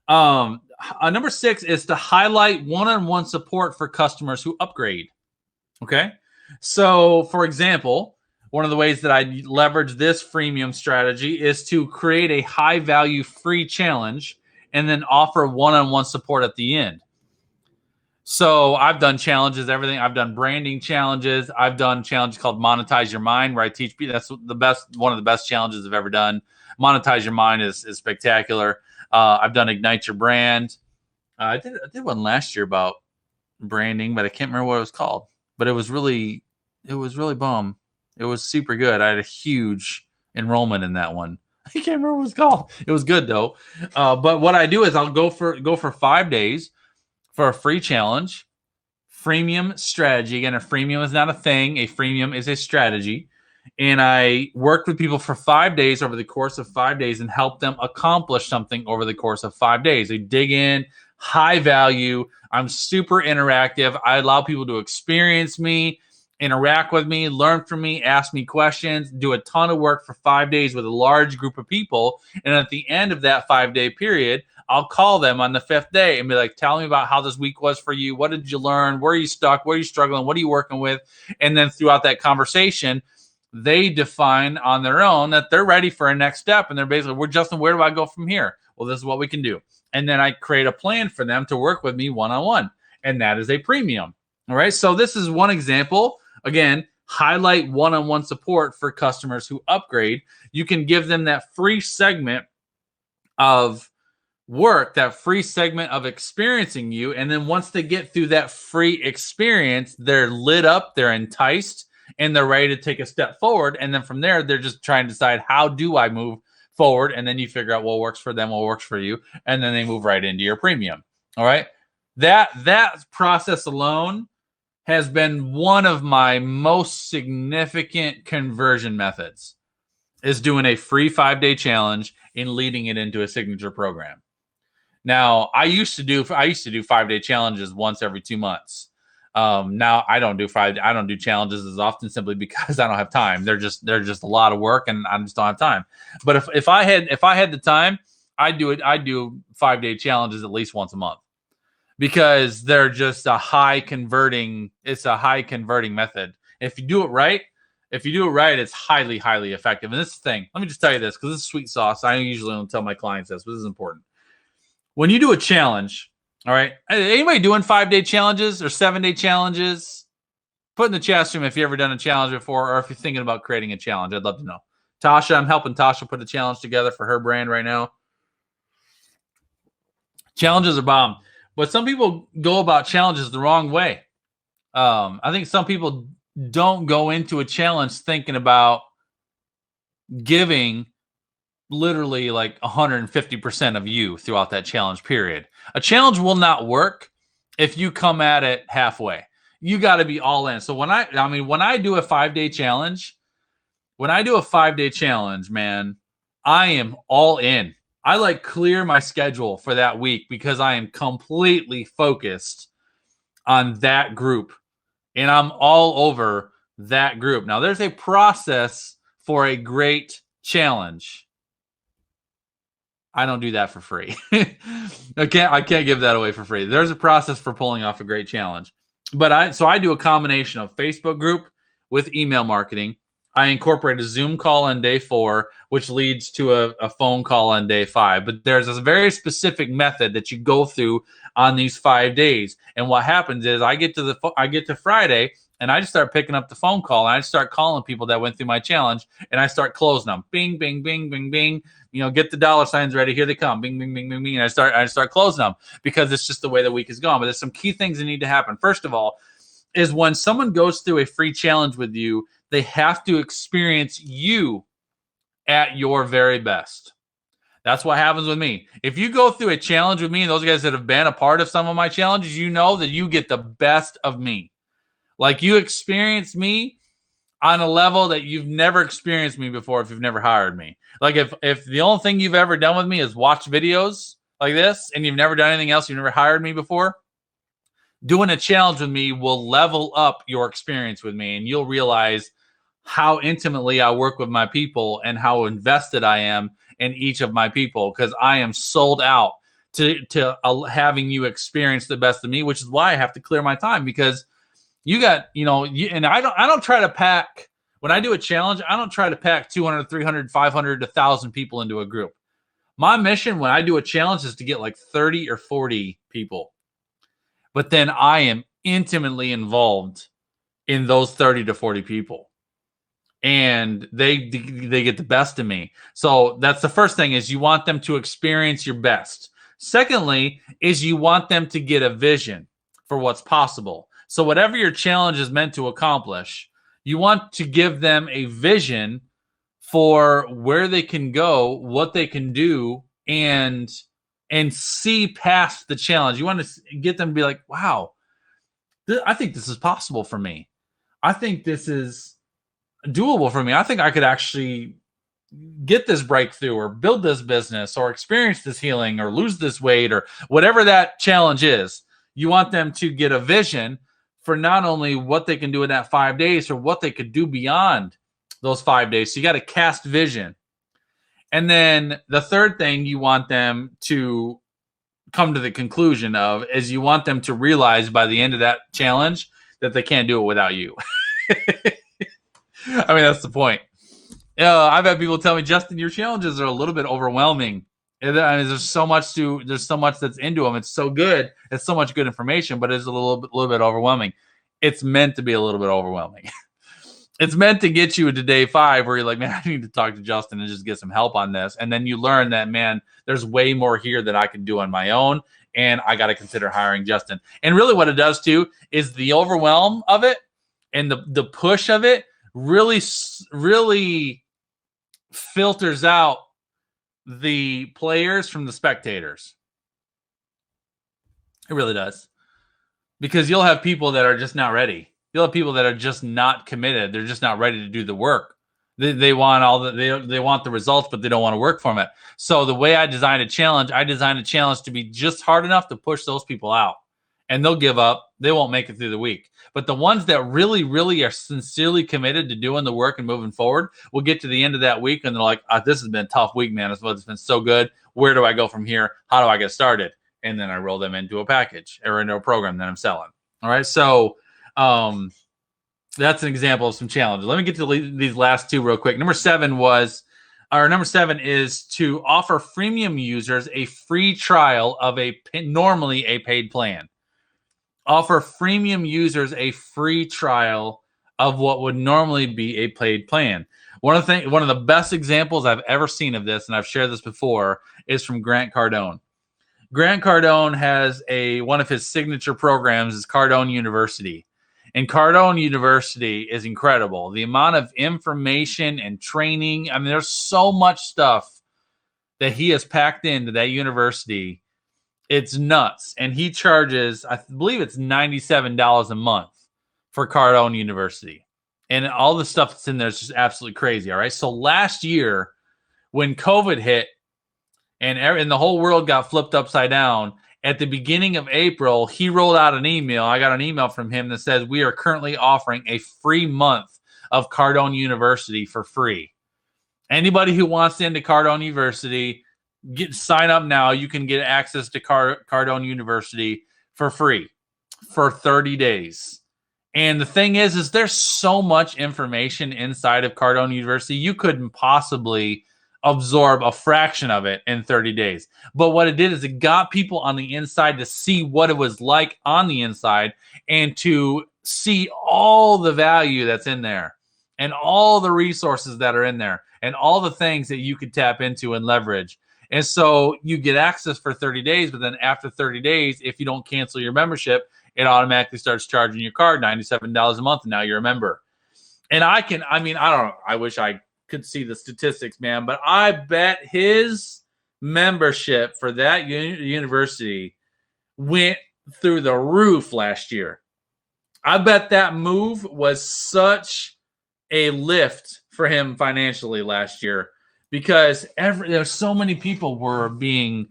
Number 6 is to highlight one-on-one support for customers who upgrade. Okay. So, for example, one of the ways that I leverage this freemium strategy is to create a high-value free challenge and then offer one-on-one support at the end. So I've done challenges, everything. I've done branding challenges. I've done challenges called Monetize Your Mind, where I teach people. That's one of the best challenges I've ever done. Monetize Your Mind is spectacular. I've done Ignite Your Brand. I did one last year about branding, but I can't remember what it was called. But it was really bomb. It was super good. I had a huge enrollment in that one. I can't remember what it was called. It was good though. But what I do is I'll go for 5 days for a free challenge, freemium strategy. Again, a freemium is not a thing. A freemium is a strategy. And I worked with people for 5 days over the course of 5 days and help them accomplish something over the course of 5 days. They dig in, high value. I'm super interactive. I allow people to experience me, interact with me, learn from me, ask me questions, do a ton of work for 5 days with a large group of people. And at the end of that 5-day period, I'll call them on the 5th day and be like, tell me about how this week was for you. What did you learn? Where are you stuck? Where are you struggling? What are you working with? And then throughout that conversation, they define on their own that they're ready for a next step. And they're basically, Justin, where do I go from here? Well, this is what we can do. And then I create a plan for them to work with me one-on-one. And that is a premium. All right. So this is one example. Again, highlight one-on-one support for customers who upgrade. You can give them that free segment of work, that free segment of experiencing you. And then once they get through that free experience, they're lit up, they're enticed, and they're ready to take a step forward. And then from there, they're just trying to decide, how do I move forward? And then you figure out what works for them, what works for you. And then they move right into your premium. All right. That process alone has been one of my most significant conversion methods, is doing a free 5-day challenge and leading it into a signature program. Now, I used to do 5-day challenges once every 2 months. Now I don't do challenges as often, simply because I don't have time. They're just a lot of work and I just don't have time. But if I had the time, I'd do 5-day challenges at least once a month, because they're just a high converting method. If you do it right, it's highly, highly effective. And this is the thing, let me just tell you this, because this is sweet sauce. I usually don't tell my clients this, but this is important. When you do a challenge, all right, anybody doing 5-day challenges or 7-day challenges? Put in the chat stream if you've ever done a challenge before, or if you're thinking about creating a challenge. I'd love to know. Tasha, I'm helping Tasha put a challenge together for her brand right now. Challenges are bomb, but some people go about challenges the wrong way. I think some people don't go into a challenge thinking about giving literally like 150% of you throughout that challenge period. A challenge will not work if you come at it halfway. You got to be all in. So when I do a 5-day challenge, man, I am all in. I like clear my schedule for that week because I am completely focused on that group and I'm all over that group. Now there's a process for a great challenge. I don't do that for free. I can't give that away for free. There's a process for pulling off a great challenge. But I do a combination of Facebook group with email marketing. I incorporate a Zoom call on day 4, which leads to a phone call on day 5. But there's a very specific method that you go through on these 5 days. And what happens is I get to Friday and I just start picking up the phone call and I start calling people that went through my challenge and I start closing them. Bing, bing, bing, bing, bing. Get the dollar signs ready. Here they come. Bing, bing, bing, bing, bing. And I start closing them because it's just the way the week is gone. But there's some key things that need to happen. First of all, is when someone goes through a free challenge with you, they have to experience you at your very best. That's what happens with me. If you go through a challenge with me, and those guys that have been a part of some of my challenges, you know that you get the best of me. Like you experience me on a level that you've never experienced me before if you've never hired me. Like if the only thing you've ever done with me is watch videos like this and you've never done anything else, you've never hired me before, doing a challenge with me will level up your experience with me and you'll realize how intimately I work with my people and how invested I am in each of my people because I am sold out to having you experience the best of me, which is why I have to clear my time because you got, and I don't try to pack, when I do a challenge, I don't try to pack 200, 300, 500, 1,000 people into a group. My mission when I do a challenge is to get like 30 or 40 people. But then I am intimately involved in those 30 to 40 people. And they get the best of me. So that's the first thing is you want them to experience your best. Secondly, is you want them to get a vision for what's possible. So whatever your challenge is meant to accomplish, you want to give them a vision for where they can go, what they can do, and see past the challenge. You want to get them to be like, wow, I think this is possible for me. I think this is doable for me. I think I could actually get this breakthrough or build this business or experience this healing or lose this weight or whatever that challenge is. You want them to get a vision for not only what they can do in that 5 days or what they could do beyond those 5 days. So you got to cast vision. And then the third thing you want them to come to the conclusion of is you want them to realize by the end of that challenge that they can't do it without you. I mean, that's the point. I've had people tell me, Justin, your challenges are a little bit overwhelming. And there's so much that's into them. It's so good. It's so much good information, but it's a little bit overwhelming. It's meant to be a little bit overwhelming. It's meant to get you to day 5 where you're like, man, I need to talk to Justin and just get some help on this. And then you learn that, man, there's way more here that I can do on my own. And I got to consider hiring Justin. And really what it does too is the overwhelm of it and the push of it really filters out the players from the spectators. It really does. Because you'll have people that are just not ready. You'll have people that are just not committed. They're just not ready to do the work. They want they want the results, but they don't want to work from it. So the way I designed a challenge to be just hard enough to push those people out. And they'll give up. They won't make it through the week. But the ones that really, really are sincerely committed to doing the work and moving forward will get to the end of that week and they're like, this has been a tough week, man. It's been so good. Where do I go from here? How do I get started? And then I roll them into a package or into a program that I'm selling. All right. So that's an example of some challenges. Let me get to these last two real quick. Number 7 is to offer freemium users a free trial of normally a paid plan. Offer freemium users a free trial of what would normally be a paid plan. One of the best examples I've ever seen of this, and I've shared this before, is from Grant Cardone. Grant Cardone has one of his signature programs is Cardone University. And Cardone University is incredible. The amount of information and training, I mean, there's so much stuff that he has packed into that university. It's nuts. And he charges, I believe it's $97 a month for Cardone University. And all the stuff that's in there is just absolutely crazy. All right. So last year, when COVID hit and the whole world got flipped upside down, at the beginning of April, he rolled out an email. I got an email from him that says we are currently offering a free month of Cardone University for free. Anybody who wants into Cardone University, sign up now. You can get access to Cardone University for free for 30 days. And the thing is there's so much information inside of Cardone University, you couldn't possibly absorb a fraction of it in 30 days. But what it did is it got people on the inside to see what it was like on the inside and to see all the value that's in there and all the resources that are in there and all the things that you could tap into and leverage. And so you get access for 30 days, but then after 30 days, if you don't cancel your membership, it automatically starts charging your card $97 a month, and now you're a member. And I don't know, I wish I could see the statistics, man, but I bet his membership for that university went through the roof last year. I bet that move was such a lift for him financially last year because there's so many people were being,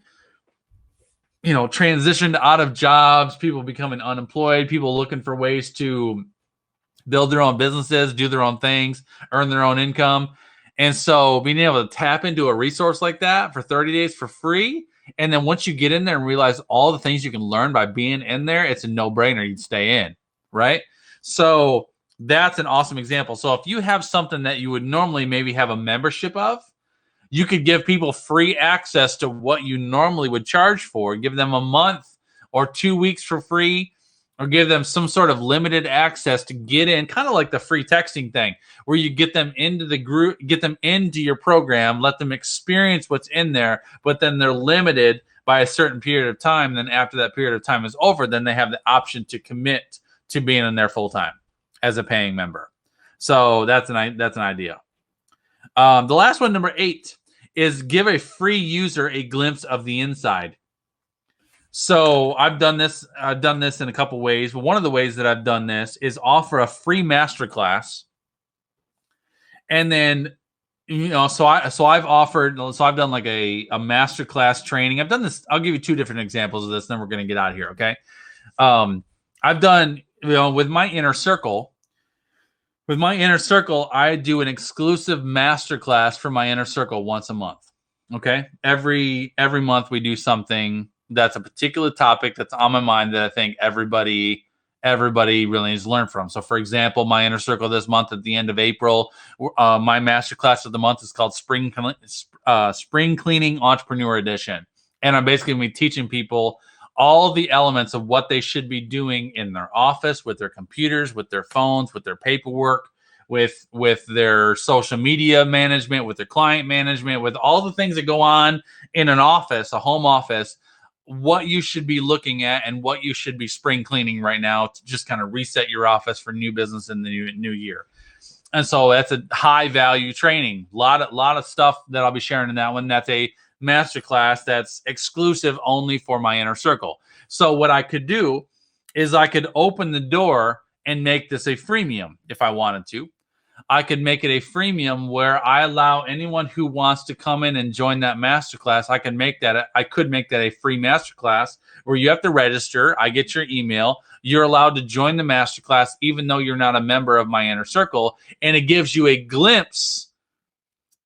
transitioned out of jobs, people becoming unemployed, people looking for ways to build their own businesses, do their own things, earn their own income. And so being able to tap into a resource like that for 30 days for free, and then once you get in there and realize all the things you can learn by being in there, it's a no-brainer. You'd stay in, right? So that's an awesome example. So if you have something that you would normally maybe have a membership of, you could give people free access to what you normally would charge for, give them a month or 2 weeks for free, or give them some sort of limited access to get in, kind of like the free texting thing, where you get them into the group, get them into your program, let them experience what's in there, but then they're limited by a certain period of time. Then after that period of time is over, then they have the option to commit to being in there full time as a paying member. So that's an idea. The last one, number 8, is give a free user a glimpse of the inside. So I've done this in a couple ways, but one of the ways that I've done this is offer a free masterclass. And then, so I've done like a masterclass training. I've done this. I'll give you 2 different examples of this, then we're going to get out of here. Okay. I've done, with my inner circle, I do an exclusive masterclass for my inner circle once a month. Okay. Every month we do something that's a particular topic that's on my mind that I think everybody really needs to learn from. So for example, my inner circle this month at the end of April, my masterclass of the month is called Spring Cleaning Entrepreneur Edition. And I'm basically going to be teaching people all the elements of what they should be doing in their office, with their computers, with their phones, with their paperwork, with their social media management, with their client management, with all the things that go on in an office, a home office, what you should be looking at and what you should be spring cleaning right now to just kind of reset your office for new business in the new year. And so that's a high value training. A lot of stuff that I'll be sharing in that one. That's a masterclass that's exclusive only for my inner circle. So what I could do is I could open the door and make this a freemium if I wanted to. I could make it a freemium where I allow anyone who wants to come in and join that masterclass. I could make that a free masterclass where you have to register. I get your email. You're allowed to join the masterclass even though you're not a member of my inner circle, and it gives you a glimpse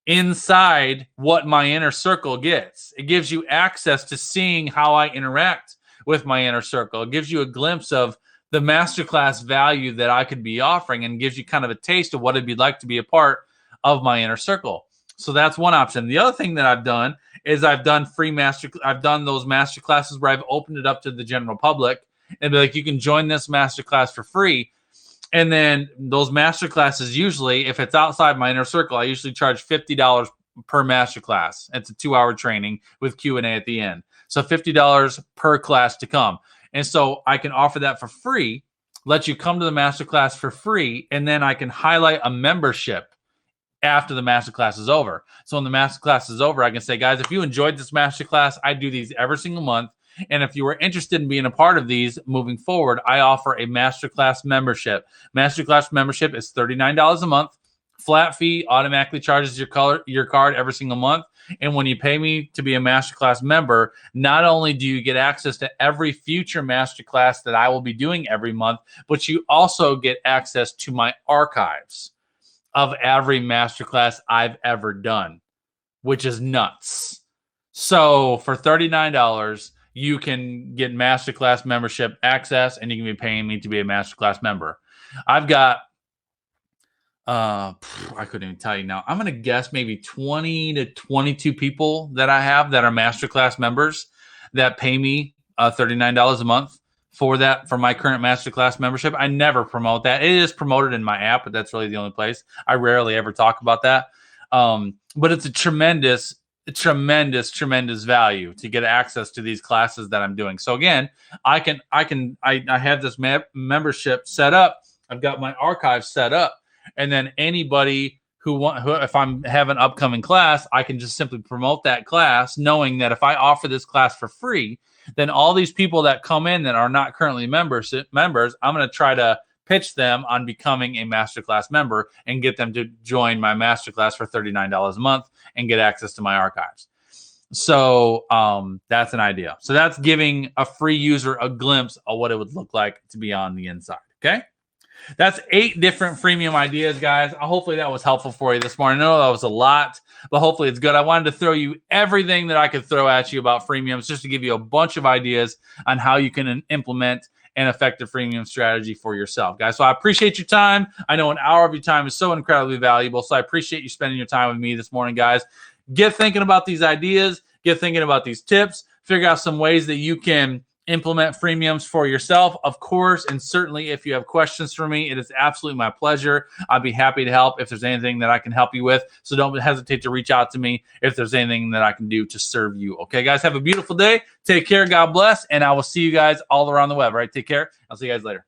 inside what my inner circle gets. It gives you access to seeing how I interact with my inner circle. It gives you a glimpse of the masterclass value that I could be offering, and gives you kind of a taste of what it'd be like to be a part of my inner circle. So that's one option. The other thing that I've done is I've done those masterclasses where I've opened it up to the general public and be like, you can join this masterclass for free. And then those master classes, usually, if it's outside my inner circle, I usually charge $50 per master class. It's a 2-hour training with Q&A at the end. So $50 per class to come. And so I can offer that for free, let you come to the master class for free, and then I can highlight a membership after the master class is over. So when the master class is over, I can say, guys, if you enjoyed this master class, I do these every single month. And if you were interested in being a part of these moving forward, I offer a masterclass membership. Masterclass membership is $39 a month. Flat fee, automatically charges your card every single month. And when you pay me to be a masterclass member, not only do you get access to every future masterclass that I will be doing every month, but you also get access to my archives of every masterclass I've ever done, which is nuts. So for $39, you can get masterclass membership access, and you can be paying me to be a masterclass member. I've got, I couldn't even tell you now. I'm going to guess maybe 20 to 22 people that I have that are masterclass members that pay me $39 a month for my current masterclass membership. I never promote that. It is promoted in my app, but that's really the only place. I rarely ever talk about that. But it's a tremendous value to get access to these classes that I'm doing. So again, I have this membership set up. I've got my archive set up, and then anybody who if I'm have an upcoming class, I can just simply promote that class, knowing that if I offer this class for free, then all these people that come in that are not currently members, I'm going to try to pitch them on becoming a masterclass member and get them to join my masterclass for $39 a month and get access to my archives. So that's an idea. So that's giving a free user a glimpse of what it would look like to be on the inside. Okay. That's 8 different freemium ideas, guys. Hopefully that was helpful for you this morning. I know that was a lot, but hopefully it's good. I wanted to throw you everything that I could throw at you about freemiums, just to give you a bunch of ideas on how you can implement an effective freemium strategy for yourself, guys. So I appreciate your time. I know an hour of your time is so incredibly valuable. So I appreciate you spending your time with me this morning, guys. Get thinking about these ideas. Get thinking about these tips. Figure out some ways that you can implement freemiums for yourself, of course. And certainly if you have questions for me, it is absolutely my pleasure. I'd be happy to help if there's anything that I can help you with. So don't hesitate to reach out to me if there's anything that I can do to serve you. Okay, guys, have a beautiful day. Take care. God bless. And I will see you guys all around the web. All right, take care. I'll see you guys later.